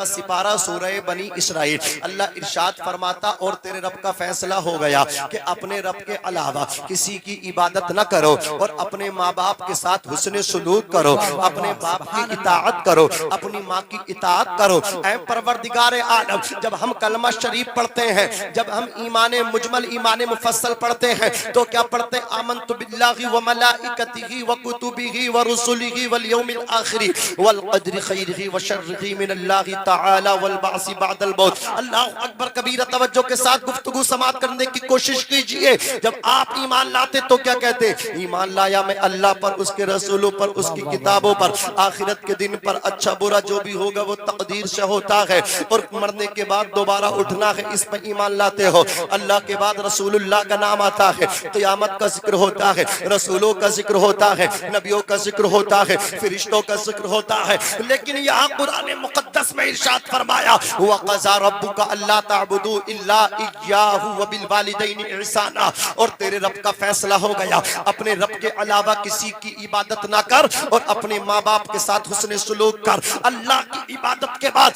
سپارہ سورہ بنی اسرائیل، اللہ ارشاد فرماتا اور تیرے رب کا فیصلہ ہو گیا کہ اپنے رب کے علاوہ کسی کی عبادت نہ کرو اور اپنے ماں باپ کے ساتھ حسن سلوک کرو، اپنے باپ کی اطاعت کرو، اپنی ماں کی اطاعت کرو۔ اے پروردگار عالم، جب ہم کلمہ شریف پڑھتے ہیں، جب ہم ایمان مجمل ایمان مفصل پڑھتے ہیں تو کیا پڑھتے ہیں؟ آمنت باللہ وملائکتہ وکتبہ ورسلہ والیوم الآخر والقدر خیرہ وشرہ من اللہ تعالی والبعث بعد الموت۔ اللہ اکبر کبیرہ، توجہ کے ساتھ گفتگو سماعت کرنے کی کوشش کیجئے۔ جب آپ ایمان لاتے تو کیا کہتے ہیں؟ ایمان لایا میں اللہ پر، اس کے رسولوں پر، اس کی کتابوں پر، آخرت کے دن پر، اچھا برا جو بھی ہوگا وہ تقدیر سے ہوتا ہے، اور مرنے کے بعد دوبارہ اٹھنا ہے، اس پر ایمان لاتے ہو۔ اللہ کے بعد رسول اللہ کا نام آتا ہے، قیامت کا ذکر ہوتا ہے، رسولوں کا ذکر ہوتا ہے، نبیوں کا ذکر ہوتا ہے، فرشتوں کا ذکر ہوتا ہے، لیکن یہاں قرآن مقدس میں ارشاد فرمایا وَقَضَىٰ رَبُّكَ أَلَّا تَعْبُدُوا إِلَّا إِيَّاهُ وَبِالْوَالِدَيْنِ إِحْسَانًا، اور تیرے رب کا فیصلہ ہو گیا اپنے رب کے علاوہ کسی کی عبادت نہ کر اور اپنے ماں باپ کے ساتھ حسن سلوک کر۔ اللہ کی عبادت کے بعد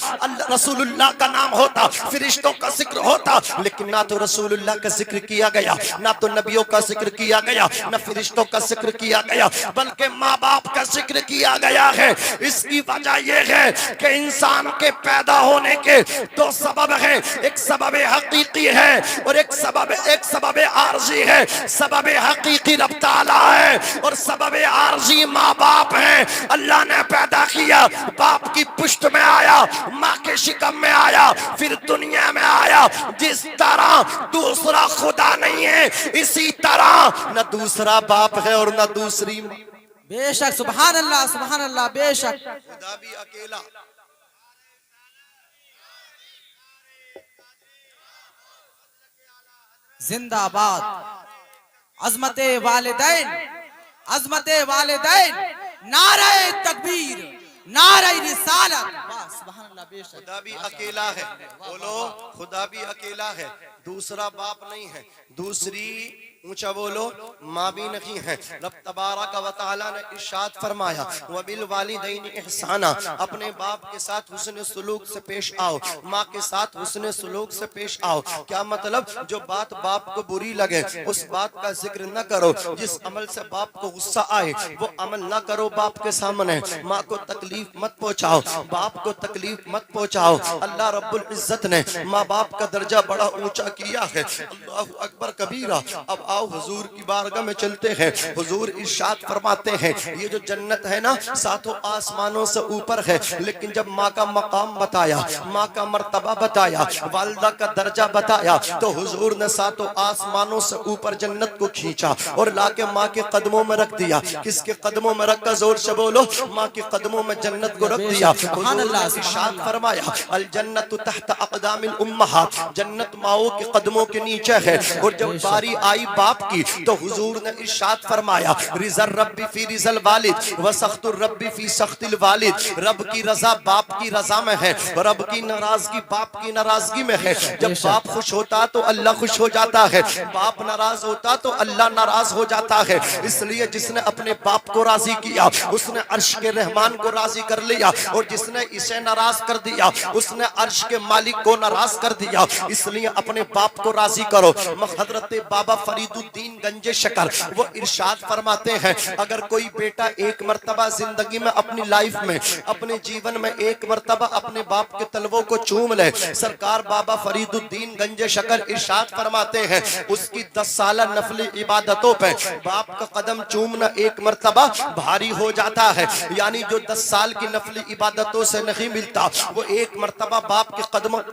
رسول اللہ کا نام ہوتا، فرشتوں کا ذکر ہوتا، لیکن نہ تو رسول اللہ کا ذکر کیا گیا، نہ تو نبیوں کا ذکر کیا گیا، نہ فرشتوں کا ذکر کیا گیا، بلکہ ماں باپ کا ذکر کیا گیا ہے۔ اس کی وجہ یہ ہے کہ انسان کے پیدا ہونے کے دو سبب ہیں، ایک سبب حقیقی ہے اور ایک سبب عارضی ہے۔ سبب حقیقی رب تعالیٰ ہے اور سبب عارضی ماں باپ ہیں۔ اللہ نے پیدا کیا، باپ کی پشت میں آیا، ماں کے شکم میں آیا، پھر دنیا میں آیا۔ جس طرح دوسرا خدا نہیں ہے، اسی طرح نہ دوسرا باپ ہے اور نہ دوسری ماں۔ بے شک، سبحان اللہ سبحان اللہ، بے شک خدا بھی اکیلا۔ زندہ آباد، عظمت والدین، عظمت والدین، نعرہ تکبیر، نعرہ رسالت، سبحان اللہ، بے شک خدا بھی اکیلا ہے۔ بولو خدا بھی اکیلا ہے، دوسرا باپ نہیں ہے، دوسری اونچا بولو ماں بھی نہیں ہے۔ رب تبارک و تعالی نے ارشاد فرمایا وَبِالْوَالِدَيْنِ إِحْسَانًا، اپنے باپ کے ساتھ حسن سلوک سے پیش آؤ، ماں کے ساتھ حسن سلوک سے پیش آؤ۔ کیا مطلب؟ جو بات باپ کو بری لگے اس بات کا ذکر نہ کرو، جس عمل سے باپ کو غصہ آئے وہ عمل نہ کرو باپ کے سامنے۔ ماں کو تکلیف مت پہنچاؤ، باپ کو تکلیف مت پہنچاؤ۔ اللہ رب العزت نے ماں باپ کا درجہ بڑا اونچا کیا ہے۔ اللہ اکبر کبیرہ۔ اب آؤ حضور کی بارگاہ میں چلتے ہیں۔ حضور ارشاد فرماتے ہیں یہ جو جنت ہے نا ساتوں آسمانوں سے اوپر ہے، لیکن جب ماں کا مقام بتایا، ماں کا مرتبہ بتایا، والدہ کا درجہ بتایا تو حضور نے ساتوں آسمانوں سے اوپر جنت کو کھینچا اور لا کے ماں کے قدموں میں رکھ دیا۔ کس کے قدموں میں رکھا؟ زور سے بولو، ماں کے قدموں میں جنت کو رکھ دیا۔ حضور نے ارشاد فرمایا الجنت تحت اقدام الامہات، جنت ماؤں کے قدموں کے نیچے ہے۔ اور جب باری آئی باپ کی تو حضور نے ارشاد فرمایا رضا الرب فی رضا الوالد وسخط الرب فی سخط الوالد، رب کی رضا باپ کی رضا میں ہے، رب کی ناراضگی باپ کی ناراضگی میں ہے۔ جب باپ خوش ہوتا تو اللہ خوش ہو جاتا ہے، باپ ناراض ہوتا تو اللہ ناراض ہو جاتا ہے۔ اس لیے جس نے اپنے باپ کو راضی کیا اس نے عرش کے رحمان کو راضی کر لیا، اور جس نے اسے ناراض کر دیا اس نے عرش کے مالک کو ناراض کر دیا۔ اس لیے اپنے باپ کو راضی کرو۔ حضرت بابا فرید الدین گنج شکر وہ ارشاد فرماتے ہیں اگر کوئی بیٹا ایک مرتبہ زندگی میں اپنی لائف میں اپنے جیون میں ایک مرتبہ اپنے باپ کے تلووں کو چوم لے، سرکار بابا فرید الدین گنج شکر ارشاد فرماتے ہیں اس کی 10 سالہ نفلی عبادتوں پہ باپ کا قدم چومنا ایک مرتبہ بھاری ہو جاتا ہے۔ یعنی جو 10 سال کی نفلی عبادتوں سے نہیں ملتا وہ ایک مرتبہ باپ کے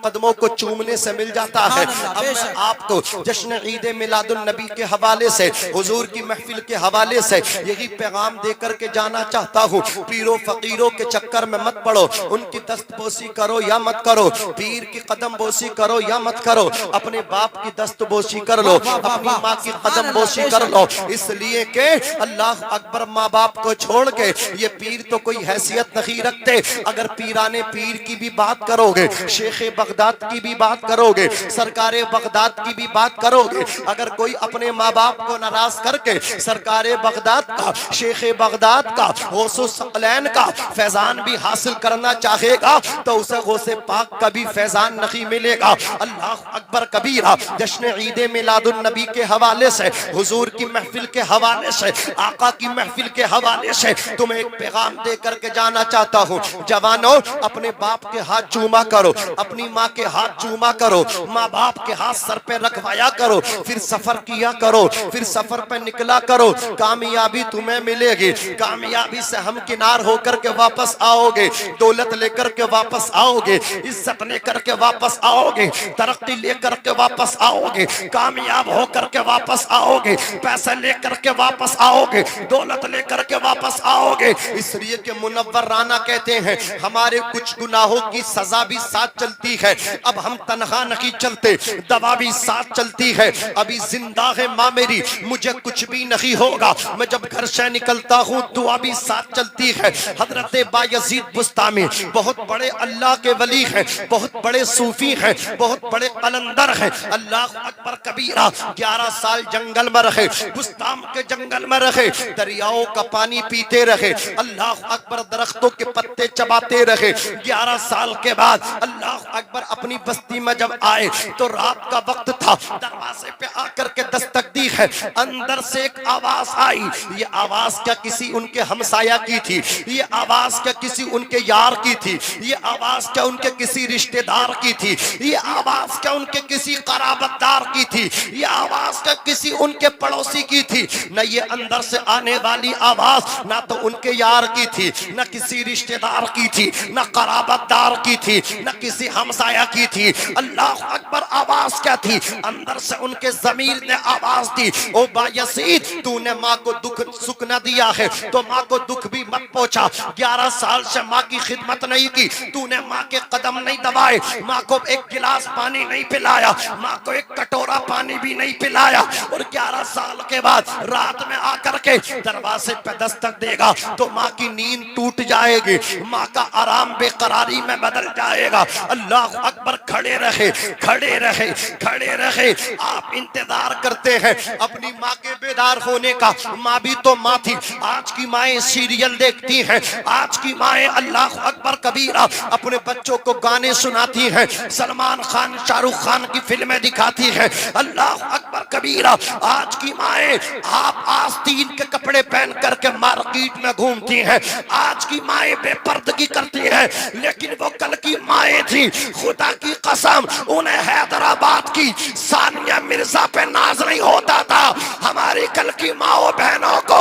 قدموں کو چومنے سے مل جاتا ہے۔ اب میں آپ کو جشن عید میلاد النبی کے حوالے سے، حضور کی محفل کے حوالے سے یہی پیغام دے کر کے جانا چاہتا ہوں، پیروں فقیروں کے چکر میں مت پڑو، ان کی دست بوسی کرو یا مت کرو، پیر کی قدم بوسی کرو یا مت کرو، اپنے باپ کی دست بوسی کر لو، اپنی ماں کی قدم بوسی کر لو، اس لیے کہ اللہ اکبر ماں باپ کو چھوڑ کے یہ پیر تو کوئی حیثیت نہیں رکھتے۔ اگر پیرانے پیر کی بھی بات کرو گے، شیخ بغداد کی بھی بات کرو گے، سرکار بغداد کی بھی بات کرو گے، اگر کوئی اپنے اپنے ماں باپ کو ناراض کر کے سرکار بغداد کا، شیخ بغداد کا، غوث الثقلین کا فیضان بھی حاصل کرنا چاہے گا تو اسے غوث پاک کا بھی فیضان نہیں ملے گا۔ اللہ اکبر کبیرہ۔ جشن عید میلاد النبی کے حوالے سے، حضور کی محفل کے حوالے سے، آقا کی محفل کے حوالے سے تمہیں ایک پیغام دے کر کے جانا چاہتا ہوں۔ جوانوں، اپنے باپ کے ہاتھ چوما کرو، اپنی ماں کے ہاتھ چوما کرو، ماں باپ کے ہاتھ سر پہ رکھوایا کرو، پھر سفر کیا کرو، پھر سفر پہ نکلا کرو، کامیابی تمہیں ملے گی۔ کامیابی سے ہم کنار ہو کر کے واپس آؤ گے، دولت لے کر کے واپس آؤ گے، عزت لے کر کے واپس آؤ گے، ترقی لے کر کے واپس آؤ گے، کامیاب ہو کر کے واپس آؤ گے، پیسے لے کر کے واپس آؤ گے، دولت لے کر کے واپس آؤ گے۔ اس لیے کہ منور رانا کہتے ہیں ہمارے کچھ گناہوں کی سزا بھی ساتھ چلتی ہے، اب ہم تنہا نہیں چلتے، دوا بھی ساتھ چلتی ہے، ابھی زندہ ہے ماں میری، مجھے کچھ بھی نہیں ہوگا، میں جب گھر سے نکلتا ہوں دعا بھی ساتھ چلتی ہے۔ حضرت بایزید بستامی بہت بڑے اللہ کے ولی ہیں، بہت بڑے صوفی ہیں، بہت بڑے قلندر ہیں۔ اللہ اکبر کبیرہ۔ 11 سال جنگل میں رہے، بستام کے جنگل میں رہے، دریاؤں کا پانی پیتے رہے، اللہ اکبر درختوں کے پتے چباتے رہے۔ 11 سال کے بعد اللہ اکبر اپنی بستی میں جب آئے تو رات کا وقت تھا، دروازے پہ آ کر کے دستک دی ہے، اندر سے ایک آواز آئی۔ یہ آواز کیا کسی ان کے ہمسایہ کی تھی، یہ آواز کیا کسی ان کے یار کی تھی، یہ آواز کیا ان کے کسی رشتہ دار کی تھی، یہ آواز کیا ان کے کسی قرابت دار کی تھی، یہ آواز کیا کسی ان کے پڑوسی کی تھی۔ نہ یہ اندر سے آنے والی آواز نہ تو ان کے یار کی تھی، نہ کسی رشتہ دار کی تھی، نہ قرابت دار کی تھی، نہ کسی ہمسایہ کی تھی۔ اللہ اکبر آواز کیا تھی؟ اندر سے ان کے ضمیر نے آواز دی، او بایزید تو نے ماں کو دکھ سکھ نہ دیا ہے تو ماں کو دکھ بھی مت پہنچا۔ 11 سال سے ماں کی خدمت نہیں کی، تو نے ماں کے قدم نہیں دبائے، ماں کو ایک گلاس پانی نہیں پلایا، ماں کو ایک کٹورا پانی بھی نہیں پلایا، اور 11 سال کے بعد رات میں آ کر کے دروازے پہ دستک دے گا تو ماں کی نیند ٹوٹ جائے گی، ماں کا آرام بے قراری میں بدل جائے گا۔ اللہ اکبر۔ کھڑے رہے، کھڑے رہے، کھڑے رہے۔ آپ انتظار کرتے ہیں اپنی ماں کے بیدار ہونے کا۔ ماں بھی تو ماں تھی۔ آج کی مائیں سیریل دیکھتی ہیں، آج کی مائیں اللہ اکبر کبیرہ اپنے بچوں کو گانے سناتی ہیں، سلمان خان شاہ رخ خان کی فلمیں دکھاتی ہیں۔ اللہ اکبر کبیرہ۔ آج کی مائیں آپ آستین کے کپڑے پہن کر کے مارکیٹ میں گھومتی ہیں، آج کی مائیں بے پردگی کرتی ہیں، لیکن وہ کل کی مائیں تھی۔ خدا کی قسم انہیں حیدرآباد کی ثانیہ مرزا پہ ناز نہیں ہوتا تھا، ہماری کل کی ماں بہنوں کو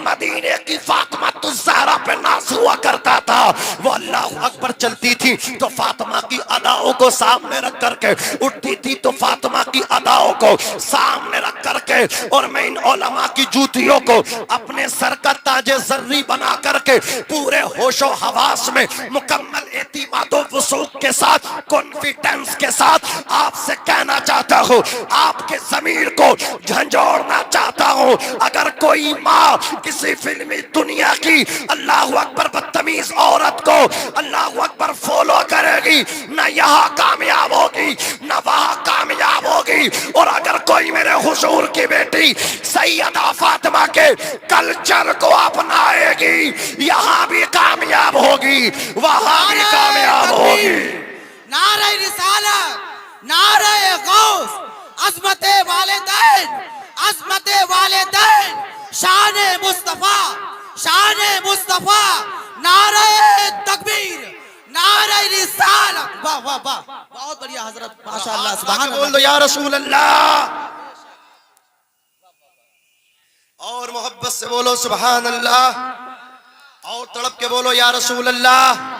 مدینے کی فاطمہ الزہرا پہ ناز ہوا کرتا تھا۔ وہ اللہ اکبر چلتی تھی تو فاطمہ کی اداؤں کو سامنے رکھ کر کے اٹھتی تھی، تو فاطمہ کی اداؤں کو سامنے رکھ کر کے، اور میں ان علماء کی جوتیوں کو اپنے سر کا تاج زری بنا کر کے پورے ہوش و حواس میں مکمل اعتماد و وثوق کے ساتھ، کانفیڈنس کے ساتھ آپ سے کہنا چاہتا ہوں، آپ کے ضمیر کو جھنجھوڑنا چاہتا ہوں، اگر کوئی ماں کسی فلمی دنیا کی اللہ اکبر بدتمیز عورت کو اللہ اکبر فالو کرے گی، نہ یہاں کامیاب ہوگی نہ وہاں کامیاب ہوگی، اور اگر کوئی میرے حضور کی بیٹی سیدہ فاطمہ کے کلچر کو اپنائے گی، یہاں بھی کامیاب ہوگی وہاں بھی کامیاب ہوگی۔ نعرہ رسالت، نعرہ غوث، عظمت والدین، عظمت والدین، شان مصطفیٰ، شان مصطفیٰ، نعرہ تکبیر، نعرہ رسالت۔ واہ واہ واہ، بہت بڑھیا حضرت، ماشاءاللہ، سبحان اللہ۔ بول دو یا رسول اللہ، اور محبت سے بولو سبحان اللہ، اور تڑپ کے بولو یا رسول اللہ۔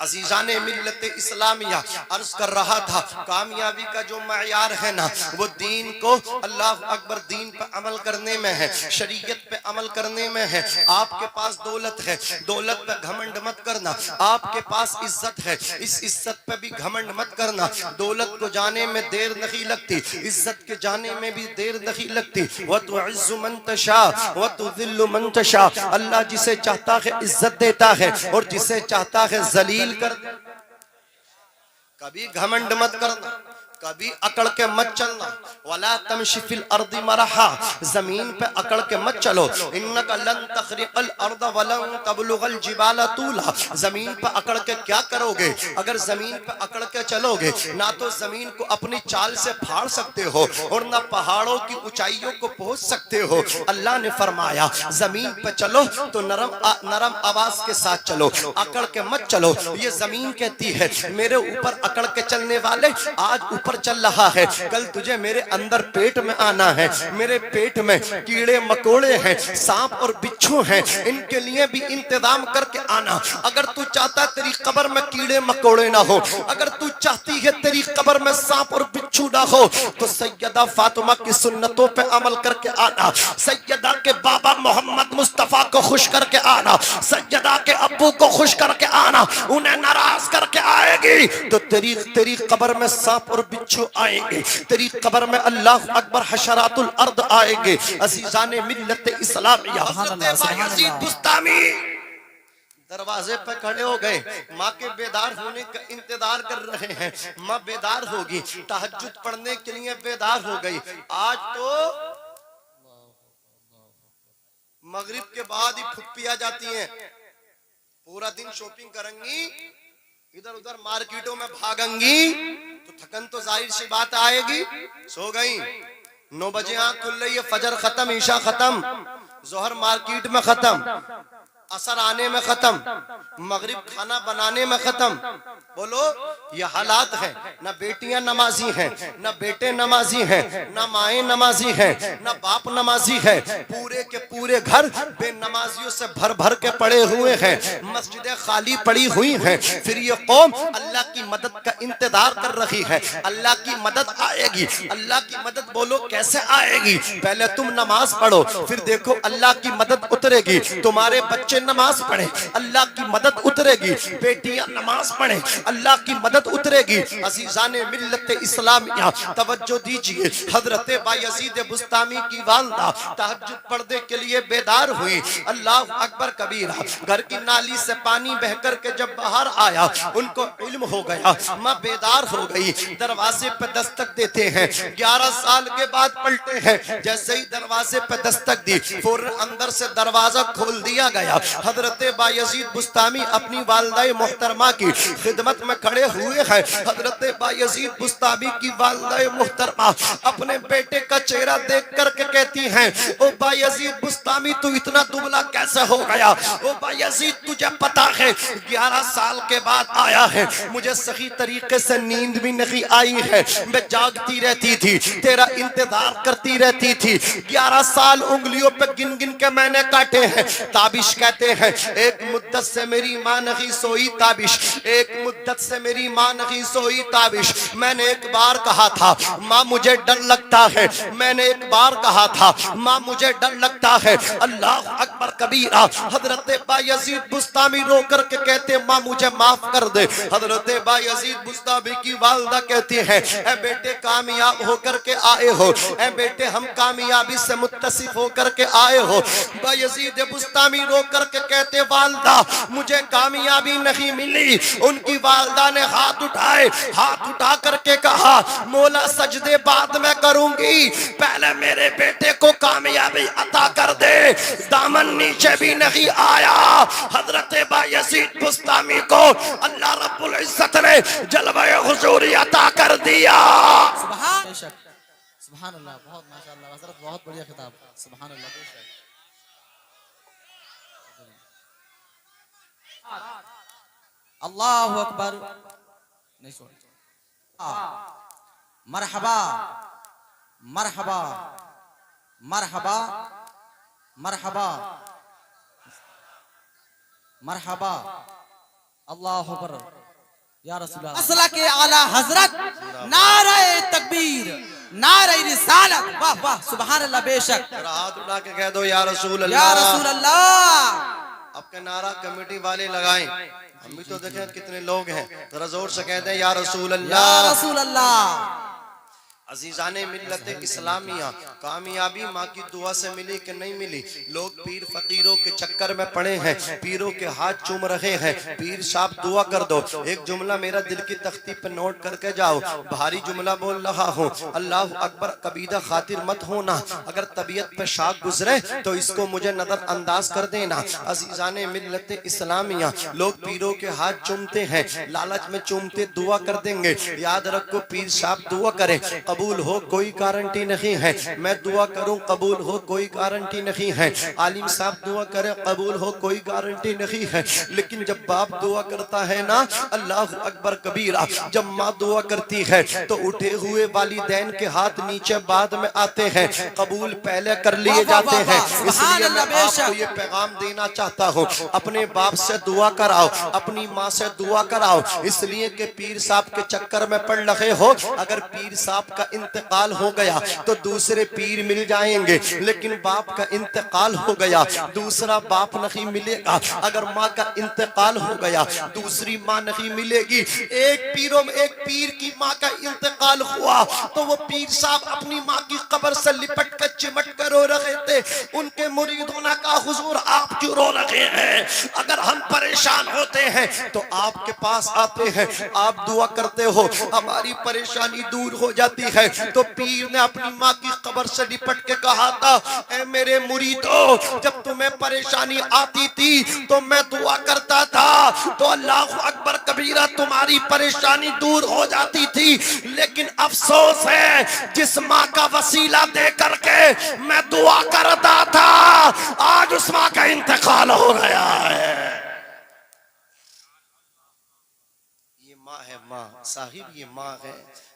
عزیزان ملت اسلامیہ، عرض کر رہا تھا کامیابی کا جو معیار ہے نا وہ دین کو اللہ اکبر دین پہ عمل کرنے میں ہے، شریعت پہ عمل کرنے میں ہے۔ آپ کے پاس دولت ہے، دولت پہ گھمنڈ مت کرنا۔ آپ کے پاس عزت ہے، اس عزت پہ بھی گھمنڈ مت کرنا۔ دولت کو جانے میں دیر نہیں لگتی، عزت کے جانے میں بھی دیر نہیں لگتی۔ وَتُعِزُّ مَن تَشَاءُ وَتُذِلُّ مَن تَشَاءُ، اللہ جسے چاہتا ہے عزت دیتا ہے اور جسے چاہتا ہے ذلیل کر۔ کبھی گھمنڈ مت کرنا، کبھی اکڑ کے مت چلنا. ولا تمشی فی الارض مرحا, زمین پہ اکڑ کے مت چلو. انک لن تخرق الارض ولن تبلغ الجبال طولا, زمین پہ اکڑ کے کیا کرو گے؟ اگر زمین پہ اکڑ کے چلو گے نہ تو زمین کو اپنی چال سے پھاڑ سکتے ہو اور نہ پہاڑوں کی اونچائیوں کو پہنچ سکتے ہو. اللہ نے فرمایا زمین پہ چلو تو نرم آواز کے ساتھ چلو, اکڑ کے مت چلو. یہ زمین کہتی ہے میرے اوپر اکڑ کے چلنے والے آج اوپر چل رہا ہے, کل تجھے میرے اندر پیٹ میں آنا ہے. میرے پیٹ میں کیڑے مکوڑے ہیں, سانپ اور بچھو ہیں, ان کے لیے بھی انتظام کر کے آنا. اگر تو چاہتا تیری قبر میں کیڑے مکوڑے نہ ہو, اگر تو چاہتی ہے تیری قبر میں سانپ اور بچھو نہ ہو, تو سیدہ فاطمہ کی سنتوں پہ عمل کر کے آنا. سیدہ کے بابا محمد مصطفیٰ کو خوش کر کے آنا, سیدہ کے ابو کو خوش کر کے آنا. انہیں ناراض کر کے آئے گی تو تیری قبر میں سانپ اور بچھو آئیں گے, تیری قبر میں اللہ اکبر حشرات الارض آئیں گے. عزیزان ملت اسلامیہ, حضرت بایزید بستامی دروازے پہ کھڑے ہو گئے, ماں کے بیدار ہونے کا انتظار کر رہے ہیں. ماں بیدار ہوگی, تہجد پڑھنے کے لیے بیدار ہو گئی. آج تو مغرب کے بعد ہی پھپھی آ جاتی ہیں, پورا دن شاپنگ کریں گی, ادھر ادھر مارکیٹوں میں بھاگیں گی, تو تھکن تو ظاہر سی بات آئے گی. سو گئی, 9 بجے آنکھ کھل رہی ہے, فجر ختم, عشاء ختم, ظہر مارکیٹ میں ختم, عصر آنے میں ختم, مغرب کھانا بنانے میں ختم. بولو یہ حالات ہیں. نہ بیٹیاں نمازی ہیں, نہ بیٹے نمازی ہیں, نہ مائیں نمازی ہیں, نہ باپ نمازی ہے. پورے کے پورے گھر بے نمازیوں سے بھر بھر کے پڑے ہوئے ہیں, مسجدیں خالی پڑی ہوئی ہیں. پھر یہ قوم اللہ کی مدد کا انتظار کر رہی ہے. اللہ کی مدد آئے گی. اللہ کی مدد بولو کیسے آئے گی؟ پہلے تم نماز پڑھو, پھر دیکھو اللہ کی مدد اترے گی. تمہارے بچے نماز پڑھیں, اللہ کی مدد اترے گی. بیٹیاں نماز پڑھیں, اللہ کی مدد اترے گی. عزیزان ملت اسلامیہ توجہ دیجئے, حضرت بایزید بستامی کی والدہ تہجد پڑھنے کے لیے بیدار ہوئی. اللہ اکبر کبیرہ. گھر کی نالی سے پانی بہ کر کے جب باہر آیا, ان کو علم ہو گیا, ماں بیدار ہو گئی. دروازے پہ دستک دیتے ہیں, 11 سال کے بعد پلٹے ہیں. جیسے ہی دروازے پہ دستک دی, فوراً اندر سے دروازہ کھول دیا گیا. حضرت بایزید بستامی اپنی والدہ محترمہ کی خدمت میں کھڑے ہوئے ہیں. حضرت بایزید بستامی کی والدہ محترمہ اپنے بیٹے کا چہرہ دیکھ کر کے کہتی ہیں, او بایزید بستامی تو اتنا دبلا کیسے ہو گیا؟ او بایزید تجھے پتا ہے 11 سال کے بعد آیا ہے, مجھے صحیح طریقے سے نیند بھی نہیں آئی ہے, میں جاگتی رہتی تھی, تیرا انتظار کرتی رہتی تھی. 11 سال انگلیوں پہ گن گن کے میں نے کاٹے ہیں. تابش کہتے ہیں ایک مدت سے میری ماں نہیں سوئی تابش, ایک مدت سے میری ماں نہیں سوئی تابش. میں نے ایک بار کہا تھا ماں مجھے ڈر لگتا ہے, میں نے ایک بار کہا تھا ماں مجھے ڈر لگتا ہے. اللہ اکبر کبیرہ. حضرت بایزید بستامی رو کر کے کہتے ماں مجھے معاف کر دے. حضرت بایزید بستامی کی والدہ کہتی ہے اے بیٹے کامیاب ہو کر کے آئے ہو, اے بیٹے ہم کامیابی سے متصف ہو کر کے آئے ہو. بایزید بستامی رو کر کے کہتے والدہ مجھے کامیابی نہیں ملی. ان کی والدہ نے ہاتھ اٹھائے, ہاتھ اٹھا کر کے کہا مولا سجدے بعد میں کروں گی, پہلے میرے بیٹے کو کامیابی عطا کر دے. دامن نیچے بھی نہیں آیا. حضرت بایزید بستامی کو اللہ رب العزت نے جلوہ حضوری عطا کر دیا. سبحان اللہ, بہت ماشاءاللہ حضرت, بہت بڑھیا خطاب. سبحان اللہ. اللہ اکبر. نہیں سن. مرحبا مرحبا مرحبا مرحبا مرحبا. اللہ اکبر یا رسول اللہ. اصلہ کے اعلی حضرت, نعرہ تکبیر, نعرہ رسالت. واہ واہ, سبحان اللہ. بے شک ہاتھ اٹھا کے کہہ دو یا رسول اللہ, یا رسول اللہ. اب کے نعرہ کمیٹی والے لگائیں. ہم بھی تو دیکھیں کتنے لوگ ہیں, ذرا زور سے کہہ دیں یا رسول اللہ, یا رسول اللہ. عزیزان ملت اسلامیہ، کامیابی ماں کی دعا سے ملی کہ نہیں ملی؟ لوگ پیر فقیروں کے چکر میں پڑے ہیں، پیروں کے ہاتھ چوم رہے ہیں، پیر صاحب دعا کر دو۔ ایک جملہ میرا دل کی تختی پر نوٹ کر کے جاؤ، بھاری جملہ بول رہا ہوں، اللہ اکبر کبیدہ خاطر مت ہونا، اگر طبیعت پہ شاک گزرے تو اس کو مجھے نظر انداز کر دینا۔ عزیزان ملت اسلامیہ، لوگ پیروں کے ہاتھ چومتے ہیں، لالچ میں چومتے دعا کر دیں گے۔ یاد رکھو پیر صاحب دعا کرے، قبول ہو کوئی گارنٹی نہیں ہے، میں دعا کروں قبول ہو کوئی گارنٹی نہیں ہے، عالم صاحب دعا کرے قبول ہو کوئی گارنٹی نہیں ہے، لیکن جب باپ دعا کرتا ہے نا، اللہ اکبر کبیرہ، جب ماں دعا کرتی ہے تو اٹھے ہوئے والدین کے ہاتھ نیچے بعد میں آتے ہیں، قبول پہلے کر لیے جاتے ہیں۔ اس لیے میں آپ کو یہ پیغام دینا چاہتا ہوں، اپنے باپ سے دعا کراؤ، اپنی ماں سے دعا کراؤ، اس لیے کہ پیر صاحب کے چکر میں پڑ رہے ہو، اگر پیر صاحب کا انتقال ہو گیا تو دوسرے پیر مل جائیں گے، لیکن باپ کا انتقال ہو گیا دوسرا باپ نہیں ملے گا، اگر ماں کا انتقال ہو گیا دوسری ماں نہیں ملے گی۔ ایک پیر کی ماں کا انتقال ہوا تو وہ پیر صاحب اپنی ماں کی قبر سے لپٹ کر چمٹ کر رو رہے تھے، ان کے مریدوں نے کہا حضور آپ کیوں رو رہے ہیں؟ اگر ہم پریشان ہوتے ہیں تو آپ کے پاس آتے ہیں، آپ دعا کرتے ہو، ہماری پریشانی دور ہو جاتی ہے۔ تو پیر نے اپنی ماں کی قبر سے لپٹ کے کہا تھا، اے میرے مریدو، جب تمہیں پریشانی آتی تھی تو میں دعا کرتا تھا تو اللہ اکبر کبیرہ تمہاری پریشانی دور ہو جاتی تھی، لیکن افسوس ہے جس ماں کا وسیلہ دے کر کے میں دعا کرتا تھا آج اس ماں کا انتقال ہو گیا ہے۔ یہ ماں ہے، ماں صاحب، یہ ماں ہے،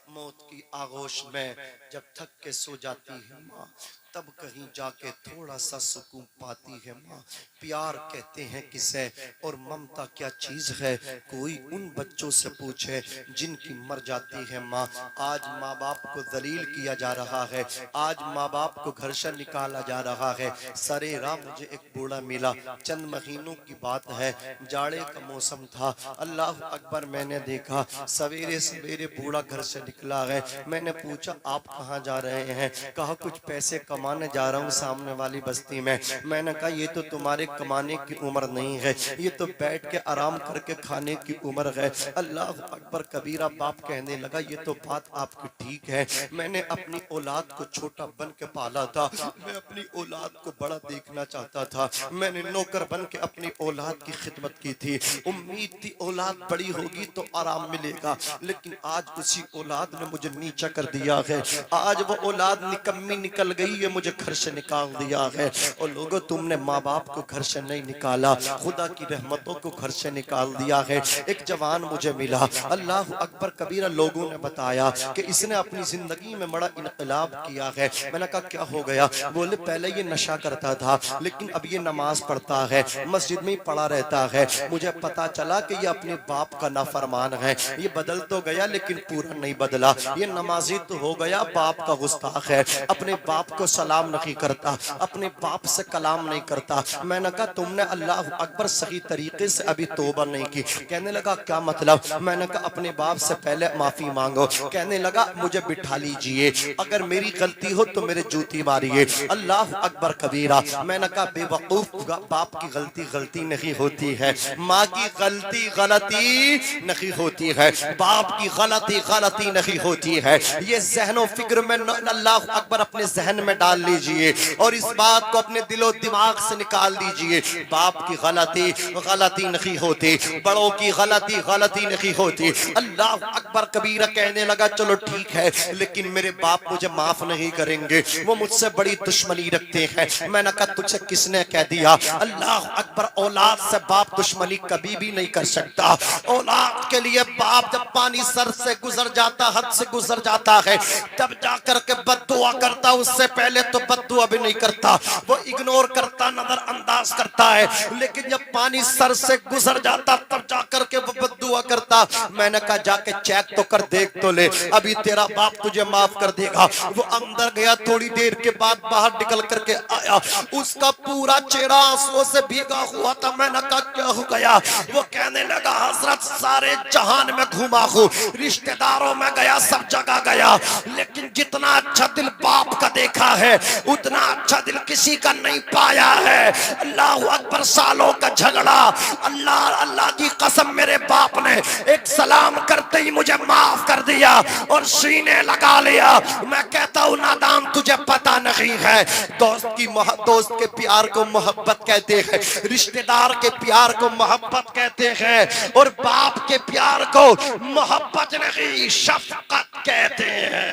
موت کی آغوش میں جب تھک کے سو جاتی ہے ماں، تب کہیں جا کے تھوڑا سا سکون پاتی ہے ماں۔ پیار کہتے ہیں کسے اور ممتا کیا چیز ہے، کوئی ان بچوں سے پوچھے جن کی مر جاتی ہے ماں۔ آج ماں باپ کو ذلیل کیا جا رہا ہے، آج ماں باپ کو گھر سے نکالا جا رہا ہے۔ سرے راہ مجھے ایک بوڑھا ملا، چند مہینوں کی بات ہے، جاڑے کا موسم تھا، اللہ اکبر میں نے دیکھا سویرے سویرے بوڑھا گھر سے نکلا ہے۔ میں نے پوچھا آپ کہاں جا رہے ہیں؟ کہا کچھ پیسے کمانے جا رہا ہوں سامنے والی بستی میں۔ میں نے کہا یہ تو تمہارے کمانے کی عمر نہیں ہے، یہ تو بیٹھ کے آرام کر کے کھانے کی عمر ہے۔ اللہ اکبر کبیرہ باپ کہنے لگا یہ تو بات آپ کی ٹھیک ہے، میں نے اپنی اولاد کو چھوٹا بن کے پالا تھا، میں اپنی اولاد کو بڑا دیکھنا چاہتا تھا، میں نے نوکر بن کے اپنی اولاد کی خدمت کی تھی، امید تھی اولاد بڑی ہوگی تو آرام ملے گا، لیکن آج اسی اولاد نے مجھے نیچا کر دیا ہے، آج وہ اولاد نکمی نکل گئی ہے، مجھے گھر سے نکال دیا ہے۔ اور لوگوں تم نے ماں باپ کو گھر سے نہیں نکالا، خدا کی رحمتوں کو گھر سے نکال دیا ہے۔ ایک جوان مجھے ملا، اللہ اکبر کبیرہ، لوگوں نے بتایا کہ اس نے اپنی زندگی میں بڑا انقلاب کیا ہے۔ میں نے کہا کیا ہو گیا؟ بولے پہلے یہ نشہ کرتا تھا لیکن اب یہ نماز پڑھتا ہے، مسجد میں پڑھا رہتا ہے، مجھے پتا چلا کہ یہ اپنے باپ کا نافرمان ہے، یہ بدل تو گیا لیکن پورا نہیں بدلا، یہ نمازی تو ہو گیا باپ کا گستاخ ہے، اپنے باپ کو سلام نہیں کرتا، اپنے باپ سے کلام نہیں کرتا۔ میں نے کہا تم نے اللہ اکبر صحیح طریقے سے ابھی توبہ نہیں کی۔ کہنے لگا کیا مطلب؟ میں نے کہا اپنے باپ سے پہلے معافی مانگو۔ کہنے لگا مجھے بٹھا لیجئے، اگر میری غلطی ہو تو میرے جوتی ماریے۔ اللہ اکبر کبیرہ۔ میں نے کہا بے وقوف، باپ کی غلطی غلطی نہیں ہوتی ہے، ماں کی غلطی غلطی نہیں ہوتی ہے، باپ کی غلطی غلطی نہیں ہوتی ہے۔ یہ ذہن و فکر میں اللہ اکبر اپنے ذہن میں ڈال لیجئے اور اس بات کو اپنے دل و دماغ سے نکال دیجئے، باپ کی غلطی غلطی نہیں ہوتی، بڑوں کی غلطی غلطی نہیں ہوتی۔ اللہ اکبر کبیرہ کہنے لگا چلو ٹھیک ہے لیکن میرے باپ مجھے معاف نہیں کریں گے، وہ مجھ سے بڑی دشمنی رکھتے ہیں۔ میں نے کہا تجھے کس نے کہہ دیا؟ اللہ اکبر اولاد سے باپ دشمنی کبھی بھی نہیں کر سکتا۔ اولاد کے لیے باپ جب پانی سر سے گزر جاتا، حد سے گزر جاتا ہے، تب جا کر کے بد دعا کرتا، اس سے پہلے تو بد دعا بھی نہیں کرتا، وہ اگنور کرتا، نظر انداز کرتا ہے، لیکن جب پانی سر سے گزر جاتا تب جا کر کے وہ بد دعا کرتا. میں نے کہا جا کے چیک تو کر دیکھ تو لے, ابھی تیرا باپ تجھے معاف کر دے گا. وہ اندر گیا, تھوڑی دیر کے بعد باہر نکل کر کے آیا, اس کا پورا چہرہ آنسوؤں سے بھیگا ہوا تھا. میں نے کہا کیا ہو گیا؟ وہ کہنے لگا حضرت سارے جہان میں گھوما ہوں, رشتہ داروں میں گیا, سب جگہ گیا, لیکن جتنا اچھا دل باپ کا دیکھا ہے اتنا اچھا دل کسی کا نہیں پایا ہے. اللہ اکبر, سالوں کا جھگڑا, اللہ کی قسم میرے باپ نے ایک سلام کرتے ہی مجھے معاف کر دیا اور سینے لگا لیا. میں کہتا ہوں نادان تجھے پتہ نہیں ہے, دوست کے پیار کو محبت کہتے ہیں, رشتہ دار کے پیار کو محبت کہتے ہیں, اور باپ کے پیار کو محبت نہیں شفقت کہتے ہیں.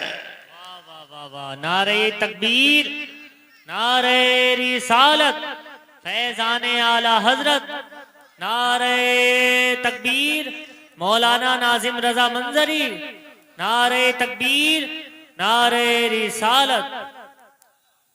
واہ واہ, نعرہ تکبیر, نعرہ رسالت, فیضان اعلی حضرت, نعرہ تکبیر, مولانا ناظم رضا منظری, نعرہ تکبیر, نعرہ رسالت.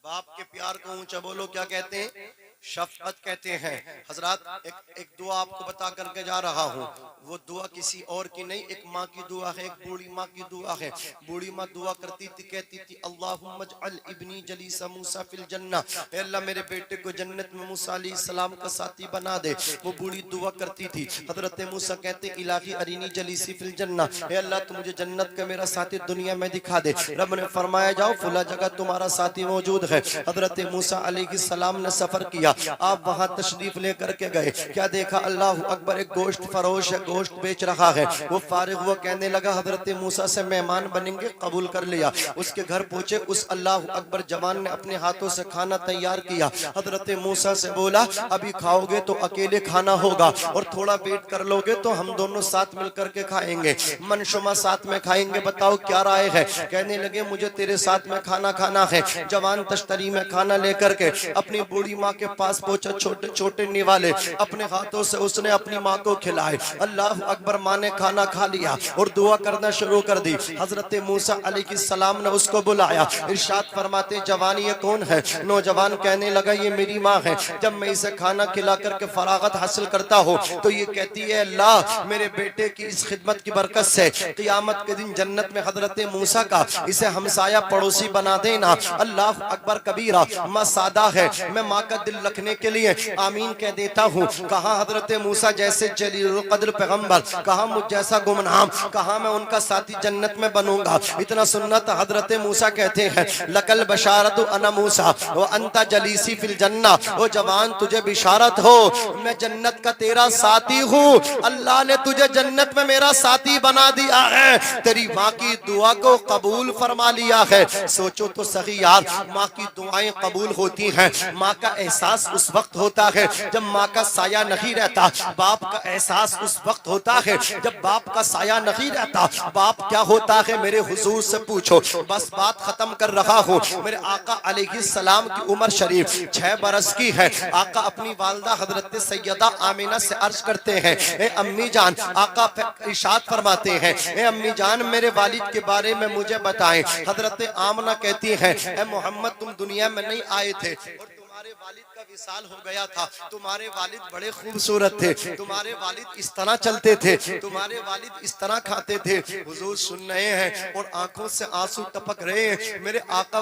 باپ کے پیار کو اونچا بولو, کیا کہتے ہیں؟ شفقت کہتے ہیں. حضرات ایک دعا آپ کو بتا کر کے جا رہا ہوں, وہ دعا کسی اور کی نہیں, ایک ماں کی دعا ہے, ایک بوڑھی ماں کی دعا ہے. بوڑھی ماں دعا کرتی تھی, کہتی تھی اللہم اجعل ابنی جلیس موسیٰ فی الجنہ, اے اللہ میرے بیٹے کو جنت میں موسیٰ علیہ السلام کا ساتھی بنا دے. وہ بوڑھی دعا کرتی تھی. حضرت موسیٰ کہتے الہی ارینی جلیسی فی الجنہ, اے اللہ تو مجھے جنت کا میرا ساتھی دنیا میں دکھا دے. رب نے فرمایا جاؤ فلاں جگہ تمہارا ساتھی موجود ہے. حضرت موسیٰ علیہ السلام نے سفر کیا, آپ وہاں تشریف لے کر کے گئے. کیا دیکھا؟ اللہ اکبر, ایک گوشت فروش ہے, گوشت بیچ رہا ہے. وہ فارغ ہوا, کہنے لگا حضرت موسیٰ سے مہمان بنیں گے, قبول کر لیا. اس کے گھر پہنچے, اس اللہ اکبر جوان نے اپنے ہاتھوں سے کھانا تیار کیا. حضرت موسیٰ سے بولا ابھی کھاؤ گے تو اکیلے کھانا ہوگا, اور تھوڑا ویٹ کر لو گے تو ہم دونوں ساتھ مل کر کے کھائیں گے, منشمہ ساتھ میں کھائیں گے. بتاؤ کیا رائے ہے؟ کہنے لگے مجھے تیرے ساتھ میں کھانا کھانا ہے. جوان تشتری میں کھانا لے کر کے اپنی بوڑھی ماں کے پاس پہنچا, چھوٹے چھوٹے نوالے اپنے ہاتھوں سے اس نے اپنی ماں کو کھلائے. اللہ اکبر, ماں نے کھانا کھا لیا اور دعا کرنا شروع کر دی. حضرت موسیٰ علیہ السلام نے اس کو بلایا. ارشاد فرماتے جوان یہ کون ہے؟ نوجوان کہنے لگا یہ میری ماں ہے. جب میں اسے کھانا کھلا کر کے فراغت حاصل کرتا ہوں تو یہ کہتی ہے اللہ میرے بیٹے کی اس خدمت کی برکت سے قیامت کے دن جنت میں حضرت موسیٰ کا اسے ہمسایہ پڑوسی بنا دینا. اللہ اکبر کبیرہ. ماں سادہ ہے, میں ماں کا دل رکھنے کے لیے آمین کہہ دیتا ہوں. کہاں حضرت موسیٰ جیسے جلیل القدر پیغمبر, کہاں مجھ جیسا گمنام, کہاں میں ان کا ساتھی جنت میں بنوں گا. اتنا سنت حضرت موسیٰ کہتے ہیں لکل بشارت انا موسیٰ وانت جلیسی فی الجنہ, او جوان تجھے بشارت ہو میں جنت کا تیرا ساتھی ہوں. اللہ نے تجھے جنت میں میرا ساتھی بنا دیا ہے, تیری ماں کی دعا کو قبول فرما لیا ہے. سوچو تو صحیح یار, ماں کی دعائیں قبول ہوتی ہیں. ماں کا احساس اس وقت ہوتا ہے جب ماں کا سایہ نہیں رہتا. باپ کا احساس اس وقت ہوتا ہے جب باپ کا سایہ نہیں رہتا. باپ کیا ہوتا ہے میرے حضور سے پوچھو. بس بات ختم کر رہا ہوں. میرے آقا علیہ السلام کی عمر شریف 6 برس کی ہے. آقا اپنی والدہ حضرت سیدہ آمینہ سے عرض کرتے ہیں اے امی جان, آقا ارشاد فرماتے ہیں اے امی جان میرے والد کے بارے میں مجھے بتائیں. حضرت آمنہ کہتی ہیں اے محمد تم دنیا میں نہیں آئے تھے اور تمہارے والد کا وصال ہو گیا تھا. تمہارے والد بڑے خوبصورت تھے, تمہارے والد اس طرح چلتے تھے, تمہارے والد اس طرح کھاتے تھے. حضور سن رہے ہیں اور آنکھوں سے آنسو ٹپک رہے ہیں. میرے آقا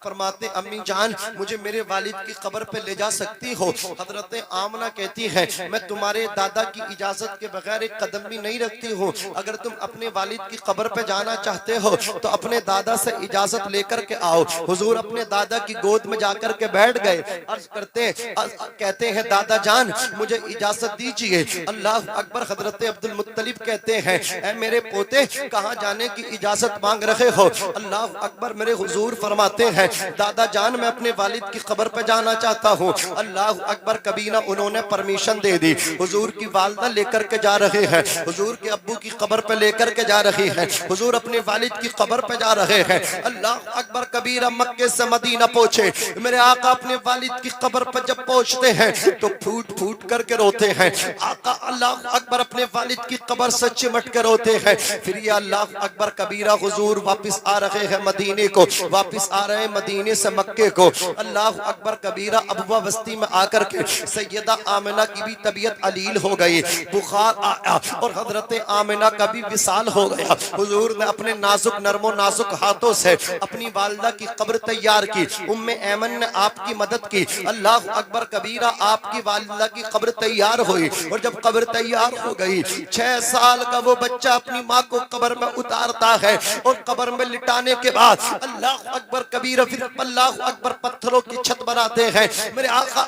فرماتے امی جان مجھے میرے والد کی قبر پہ لے جا سکتی ہو؟ حضرت آمنہ کہتی ہے میں تمہارے دادا کی اجازت کے بغیر ایک قدم بھی نہیں رکھتی ہوں. اگر تم اپنے والد کی قبر پہ جانا چاہتے ہو تو اپنے دادا سے اجازت لے کر کے آؤ. حضور اپنے دادا کی گود میں جا کر کے بیٹھ گئے. عرض کرتے کہتے ہیں دادا جان مجھے اجازت دیجئے. اللہ اکبر. حضرت عبد المطلب کہتے ہیں اے میرے پوتے کہاں جانے کی اجازت مانگ رہے ہو؟ اللہ اکبر. میرے حضور فرماتے ہیں دادا جان میں اپنے والد کی قبر پہ جانا چاہتا ہوں. اللہ اکبر. کبھی نہ انہوں نے پرمیشن دے دی. حضور کی والدہ لے کر کے جا رہے ہیں, حضور کے ابو کی قبر پہ لے کر کے جا رہی ہیں, حضور اپنے والد کی قبر پہ جا رہے ہیں. اللہ اکبر کبیرہ. مکے سے مدینہ پہنچے, میرے آقا اپنے والد والد کی قبر پر جب پہنچتے ہیں تو پھوٹ پھوٹ کر کے روتے ہیں. آقا اللہ اکبر اپنے والد کی قبر سے چمٹ کر روتے ہیں. پھر یہ اللہ اکبر کبیرہ حضور واپس آ رہے ہیں مدینے کو, واپس آ رہے ہیں مدینے سے مکے کو. اللہ اکبر کبیرہ ابوا وسطی میں آ کر کے سیدہ آمنہ کی بھی طبیعت علیل ہو گئی, بخار آیا اور حضرت آمنہ کا بھی وصال ہو گیا. حضور نے اپنے نازک نرم و نازک ہاتھوں سے اپنی والدہ کی قبر تیار کی. ام ایمن نے آپ کی مدد کی. اللہ اکبر کبیرہ آپ کی والدہ کی قبر تیار ہوئی, اور جب قبر تیار ہو گئی 6 سال کا وہ بچہ اپنی ماں کو قبر میں اتارتا ہے, اور قبر میں لٹانے کے بعد اللہ اکبر کبیرہ پھر اللہ اکبر پتھروں کی چھت بناتے ہیں. میرے آقا